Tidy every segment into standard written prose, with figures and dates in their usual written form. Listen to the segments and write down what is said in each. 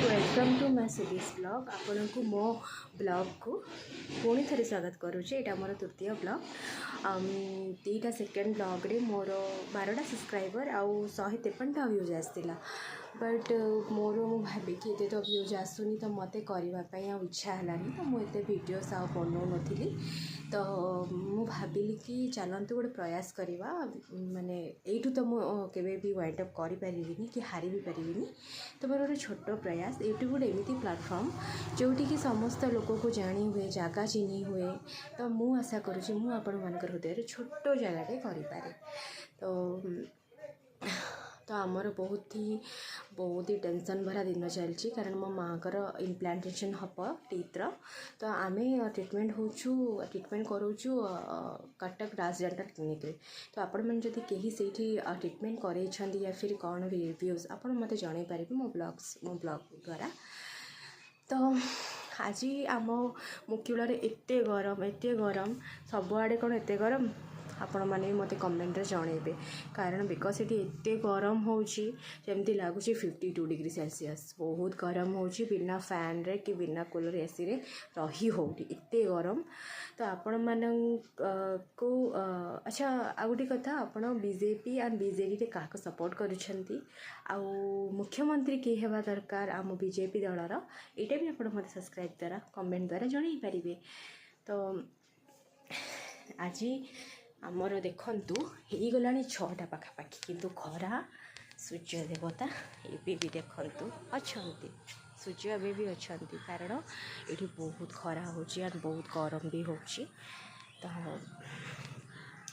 Welcome to my सुदीस blog आपण को मो ब्लॉग को पुणी थे स्वागत करुचे। यहाँ मोर तृतीय ब्लॉग दुईटा सेकेंड ब्लॉग रे मोर 12टा सब्सक्राइबर आउ 153टा व्यूज आसला। बट मोर भावी कि ये तो व्यूज आसुनी तो मत करने इच्छा है तो मुझे वीडियोस आ बनौ नी तो मु भाविली कि चलतु गोटे प्रयास करवा माने यू तो मुझे भी वाइंड अप करें कि हारी भी पारिनी। तो मोर गोटे छोट प्रयास यूट्यूब गोटे एमती प्लाटफर्म जोटी कि समस्त लोक को जानी हुए जगह चिन्ही हुए। तो मु आशा करुँच हृदय छोट जगह करें। तो आमर बहुत ही टेंशन भरा दिन चलती कारण मो माँ कर इम्प्लांटेशन हम टीथर। तो आम ट्रीटमेंट करोचु कटक राज डेंटल क्लिनिक रे। तो आपण मैंने जदि कहीं से ट्रीटमेंट कर या फिर कौन रिव्यूज आप मत जन पारे मो ब्लॉग द्वारा। तो आज आम मुक्यूल एत गरम सबुआड़े कौन एत गरम आपण मैंने मत कमेंट जनइबे कारण बिकज ये एत गरम होमती लगुच 52 डिग्री सेल्सियस बहुत गरम हो बिना फैन रे कि बिना कूलर एसी रे रही हो एत गरम। तो आपण मान को अच्छा आ गोटे कथा आपण बीजेपी एंड बीजेडी रे क्या सपोर्ट करुछंती आउ मुख्यमंत्री किए हेबा दरकार आम बीजेपी दलर यहाँ भी आप मत सब्सक्राइब द्वारा कमेंट द्वारा जन पारे। तो आज आमर देखु हो गला 6टा पाखापाखि किंतु खरा सूर्य देवता एबे भी देखु अच्छा सूर्य एवं भी अच्छा कारण ये बहुत खरा हो बहुत गरम भी हो। तो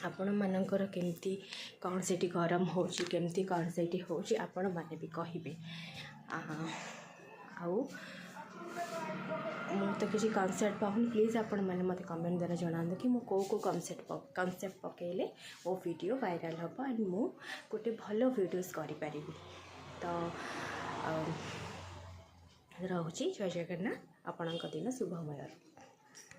आपण मानकर केमती कौन से गरम हो केमती कौन से हो आपण माने भी कहिबे। आउ तो किसी कॉन्सेप्ट पाऊँ प्लीज़ आपण मैंने मत कमेंट द्वारा जनातु कि मुझे कौ कॉन्सेप्ट पकेले मो वीडियो वायरल हम एंड मु गोटे भल वीडियोस करें। तो रोचे जय जगन्नाथ आपण दिन शुभमय।